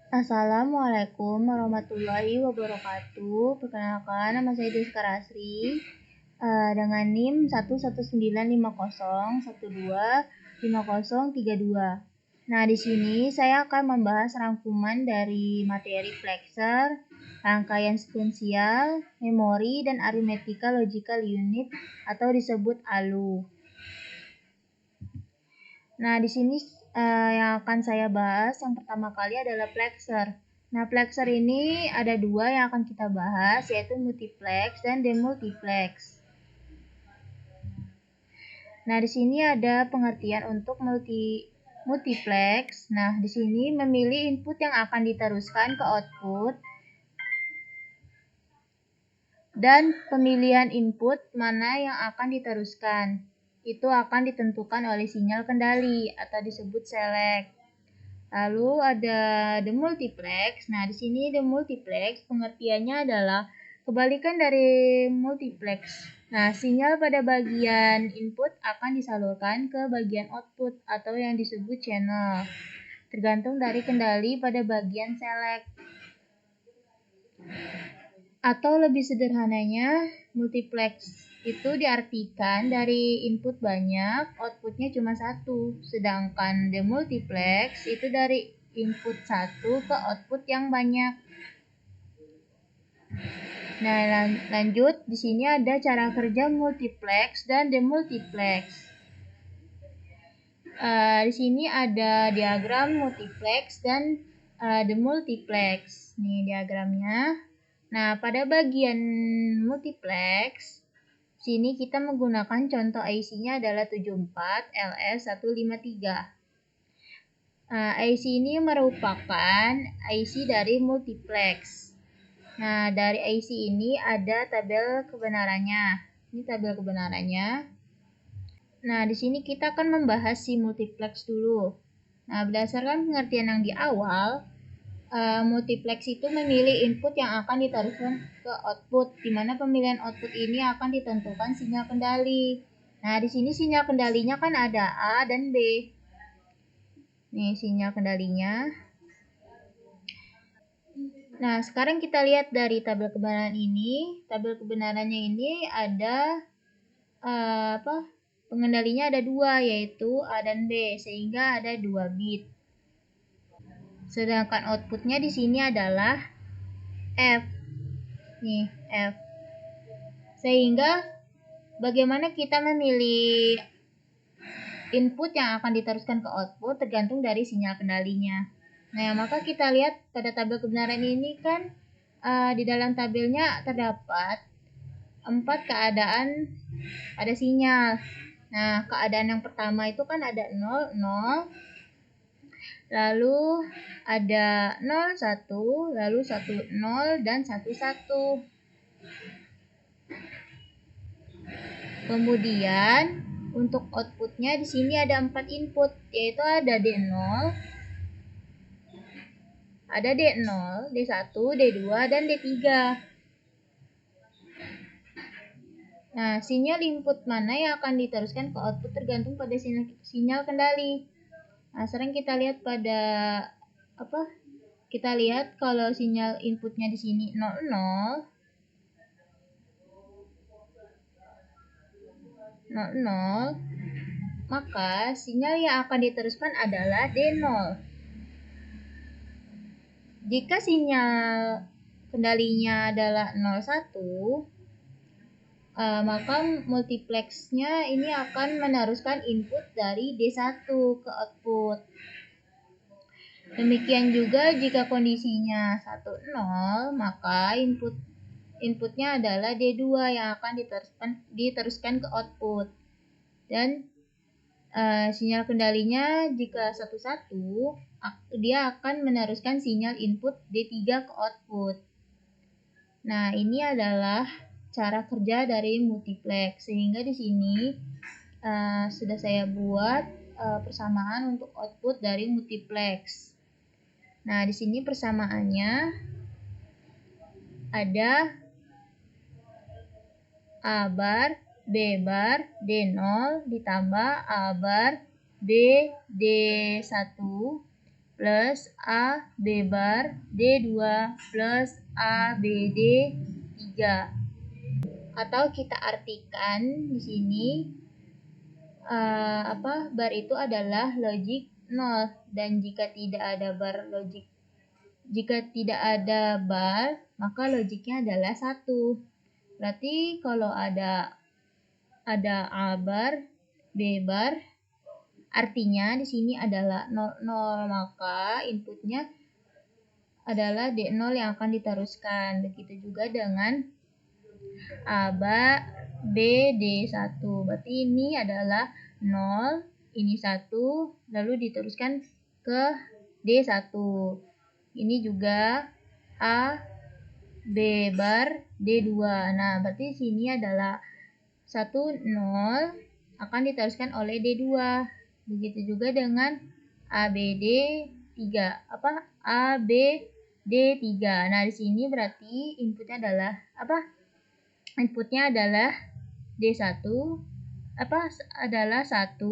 Assalamualaikum warahmatullahi wabarakatuh. Perkenalkan, nama saya Deska Rasri dengan NIM 11950125032. Nah, di sini saya akan membahas rangkuman dari materi flexor, rangkaian sekuensial, memori, dan aritmetika logical unit atau disebut ALU. Nah, di sini yang akan saya bahas yang pertama kali adalah flexor. Nah, flexor ini ada dua yang akan kita bahas, yaitu multiplex dan demultiplex. Nah, di sini ada pengertian untuk multiplex. Nah, di sini memilih input yang akan diteruskan ke output dan pemilihan input mana yang akan diteruskan. Itu akan ditentukan oleh sinyal kendali atau disebut select. Lalu ada demultiplex. Nah, di sini demultiplex pengertiannya adalah kebalikan dari multiplex. Nah, sinyal pada bagian input akan disalurkan ke bagian output atau yang disebut channel, tergantung dari kendali pada bagian select. Atau lebih sederhananya, multiplex itu diartikan dari input banyak, outputnya cuma satu. Sedangkan demultiplex itu dari input satu ke output yang banyak. Nah, lanjut. Di sini ada cara kerja multiplex dan demultiplex. Di sini ada diagram multiplex dan demultiplex. Nih diagramnya. Nah, pada bagian multiplex, sini kita menggunakan contoh IC-nya adalah 74LS153. IC ini merupakan IC dari multiplex. Nah, dari IC ini ada tabel kebenarannya. Ini tabel kebenarannya. Nah, di sini kita akan membahas si multiplex dulu. Nah, berdasarkan pengertian yang di awal, multiplex itu memilih input yang akan ditaruhkan ke output, di mana pemilihan output ini akan ditentukan sinyal kendali. Nah, di sini sinyal kendalinya kan ada A dan B. Nih, sinyal kendalinya. Nah, sekarang kita lihat dari tabel kebenaran ini. Tabel kebenarannya ini ada pengendalinya ada dua, yaitu A dan B, sehingga ada 2 bit. Sedangkan outputnya di sini adalah F. Nih, F. Sehingga bagaimana kita memilih input yang akan diteruskan ke output tergantung dari sinyal kendalinya. Nah, maka kita lihat pada tabel kebenaran ini kan di dalam tabelnya terdapat 4 keadaan pada sinyal. Nah, keadaan yang pertama itu kan ada 0, 0. Lalu ada 0, 1, lalu 1, 0, dan 1, 1. Kemudian untuk outputnya di sini ada 4 input, yaitu ada D0, ada D0, D1, D2, dan D3. Nah, sinyal input mana yang akan diteruskan ke output tergantung pada sinyal kendali. Nah, sekarang kita lihat pada kita lihat kalau sinyal inputnya di sini 00, 00, maka sinyal yang akan diteruskan adalah D0. Jika sinyal kendalinya adalah 01, maka multiplexnya ini akan meneruskan input dari D1 ke output. Demikian juga jika kondisinya 10, maka inputnya adalah D2 yang akan diteruskan ke output. Dan sinyal kendalinya jika 11, dia akan meneruskan sinyal input D3 ke output. Nah, ini adalah cara kerja dari multiplex. Sehingga di sini sudah saya buat persamaan untuk output dari multiplex. Nah, di sini persamaannya ada A bar, B bar, D0 ditambah A bar, B, D1 plus A B bar D2 plus A B D 3. Atau kita artikan di sini bar itu adalah logik 0, dan jika tidak ada bar maka logiknya adalah 1. Berarti kalau ada A bar, B bar, artinya di sini adalah 0, maka inputnya adalah D0 yang akan diteruskan. Begitu juga dengan A bar, B, D1. Berarti ini adalah 0, ini 1, lalu diteruskan ke D1. Ini juga A, B bar, D2. Nah, berarti sini adalah 1, 0 akan diteruskan oleh D2. Begitu juga dengan ABD 3. A, B, D3. Nah, di sini berarti inputnya adalah Inputnya adalah D1, adalah 1,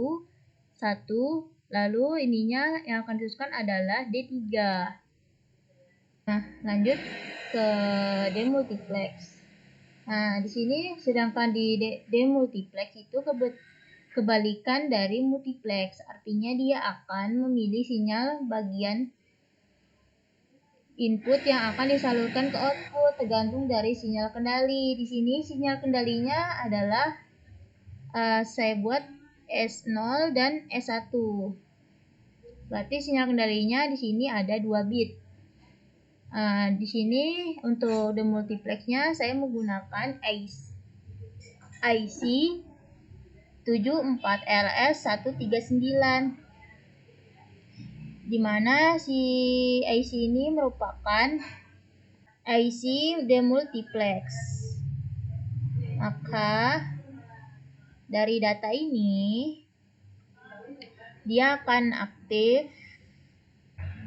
lalu ininya yang akan diteruskan adalah D3. Nah, lanjut ke demultiplex. Nah, di sini sedangkan di demultiplex itu kebalikan dari multiplex, artinya dia akan memilih sinyal bagian input yang akan disalurkan ke output tergantung dari sinyal kendali. Di sini sinyal kendalinya adalah saya buat S0 dan S1. Berarti sinyal kendalinya di sini ada 2 bit. Di sini untuk demultiplexnya saya menggunakan IC 74LS139, di mana si IC ini merupakan IC demultiplex. Maka dari data ini dia akan aktif.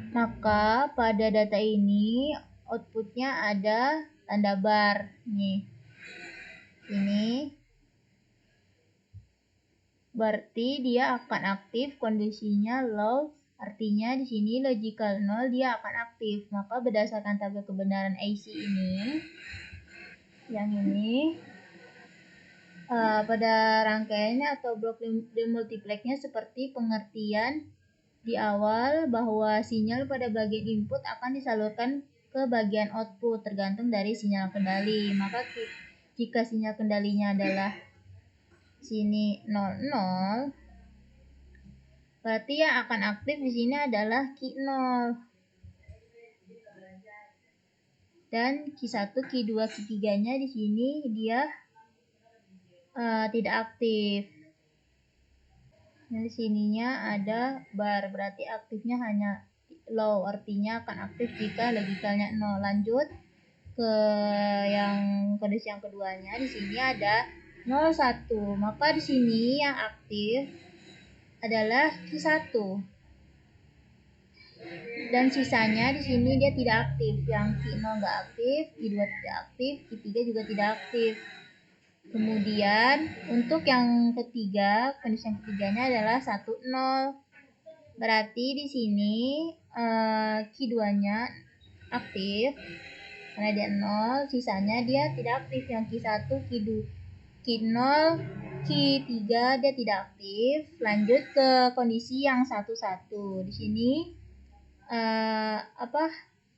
Maka pada data ini outputnya ada tanda bar nih. Ini berarti dia akan aktif, kondisinya low, artinya di sini logical 0 dia akan aktif. Maka berdasarkan tabel kebenaran IC ini, yang ini pada rangkaiannya atau blok demultiplexnya seperti pengertian di awal bahwa sinyal pada bagian input akan disalurkan ke bagian output tergantung dari sinyal kendali. Maka jika sinyal kendalinya adalah sini 00, berarti yang akan aktif di sini adalah Q0. Dan Q1, Q2, Q3-nya di sini dia tidak aktif. Nah, di sininya ada bar, berarti aktifnya hanya low, artinya akan aktif jika logikalnya 0. Lanjut ke kondisi yang keduanya. Di sini ada 01. Maka di sini yang aktif adalah Q1. Dan sisanya di sini dia tidak aktif. Yang Q0 nggak aktif, Q2 tidak aktif, Q3 juga tidak aktif. Kemudian untuk yang ketiga, kondisi yang ketiganya adalah 10. Berarti di sini Q2-nya aktif karena dia 0, sisanya dia tidak aktif. Yang Q1, Q0, Q3 dia tidak aktif. Lanjut ke kondisi yang 11. Di sini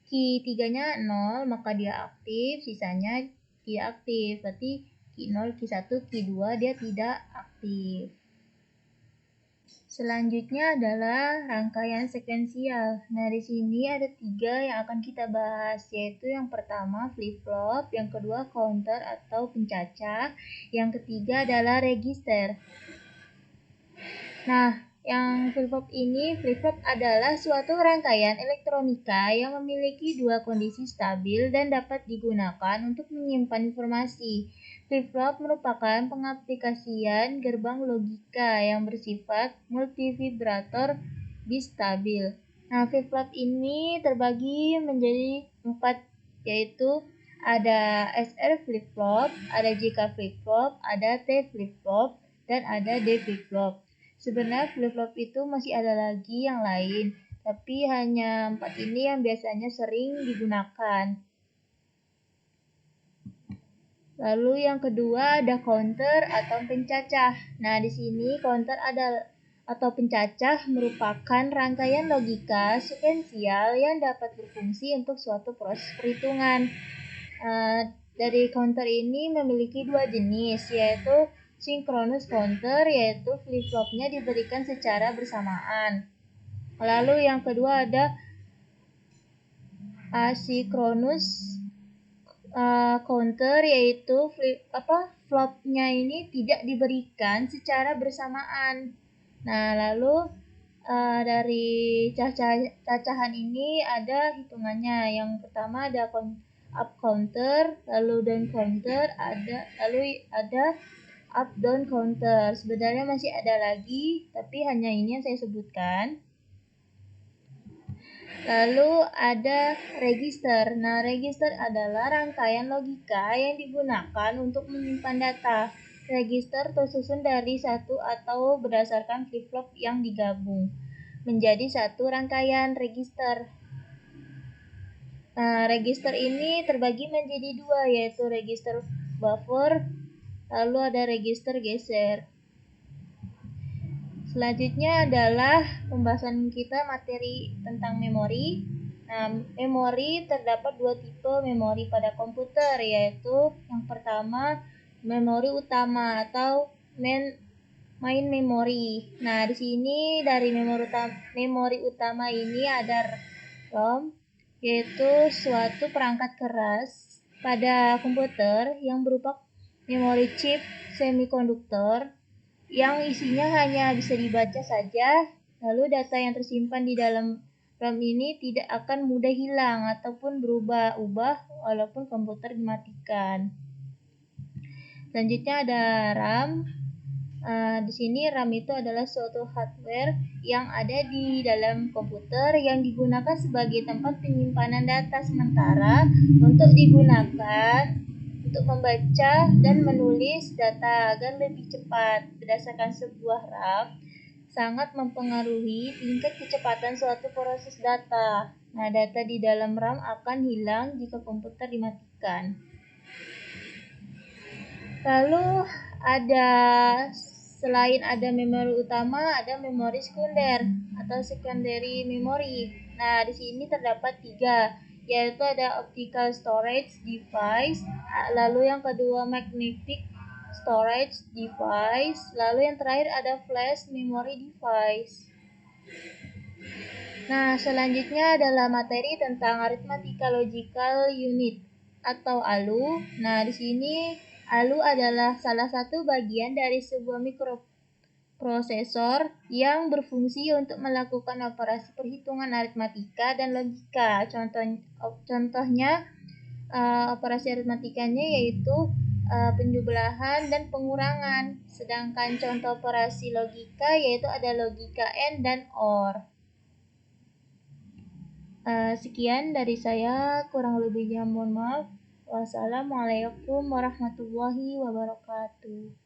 Q3-nya 0, maka dia aktif, sisanya tidak aktif. Berarti Q0, Q1, Q2 dia tidak aktif. Selanjutnya adalah rangkaian sekuensial. Nah, di sini ada 3 yang akan kita bahas, yaitu yang pertama flip-flop, yang kedua counter atau pencacah, yang ketiga adalah register. Nah, yang flip-flop adalah suatu rangkaian elektronika yang memiliki 2 kondisi stabil dan dapat digunakan untuk menyimpan informasi. Flip-flop merupakan pengaplikasian gerbang logika yang bersifat multivibrator bistabil. Nah, flip-flop ini terbagi menjadi 4, yaitu ada SR flip-flop, ada JK flip-flop, ada T flip-flop, dan ada D flip-flop. Sebenarnya flip-flop itu masih ada lagi yang lain, tapi hanya 4 ini yang biasanya sering digunakan. Lalu yang kedua ada counter atau pencacah. Nah, di sini counter atau pencacah merupakan rangkaian logika sekuensial yang dapat berfungsi untuk suatu proses perhitungan. Dari counter ini memiliki dua jenis, yaitu synchronous counter, yaitu flip-flopnya diberikan secara bersamaan. Lalu yang kedua ada asynchronous counter, yaitu flopnya ini tidak diberikan secara bersamaan. Nah, lalu dari cacahan ini ada hitungannya. Yang pertama ada up counter, lalu down counter, lalu ada up down counter. Sebenarnya masih ada lagi, tapi hanya ini yang saya sebutkan. Lalu ada register. Nah, register adalah rangkaian logika yang digunakan untuk menyimpan data. Register tersusun dari satu atau berdasarkan flip-flop yang digabung menjadi satu rangkaian register. Nah, register ini terbagi menjadi dua, yaitu register buffer, lalu ada register geser. Selanjutnya adalah pembahasan kita materi tentang memori. Nah, memori terdapat dua tipe memori pada komputer, yaitu yang pertama memori utama atau main memory. Nah, di sini dari memori utama ini ada ROM, yaitu suatu perangkat keras pada komputer yang berupa memori chip semikonduktor yang isinya hanya bisa dibaca saja, lalu data yang tersimpan di dalam RAM ini tidak akan mudah hilang ataupun berubah-ubah walaupun komputer dimatikan. Selanjutnya ada RAM. Di sini RAM itu adalah suatu hardware yang ada di dalam komputer yang digunakan sebagai tempat penyimpanan data sementara untuk digunakan untuk membaca dan menulis data agar lebih cepat. Berdasarkan sebuah RAM, sangat mempengaruhi tingkat kecepatan suatu proses data. Nah, data di dalam RAM akan hilang jika komputer dimatikan. Lalu selain ada memori utama, ada memori sekunder atau secondary memory. Nah, di sini terdapat 3, yaitu ada optical storage device, lalu yang kedua magnetic storage device, lalu yang terakhir ada flash memory device. Nah, selanjutnya adalah materi tentang arithmetic logical unit atau ALU. Nah, di sini ALU adalah salah satu bagian dari sebuah mikroprosesor yang berfungsi untuk melakukan operasi perhitungan aritmatika dan logika. Contohnya operasi aritmatikanya yaitu penjumlahan dan pengurangan. Sedangkan contoh operasi logika yaitu ada logika AND dan OR. Sekian dari saya, kurang lebihnya mohon maaf. Wassalamualaikum warahmatullahi wabarakatuh.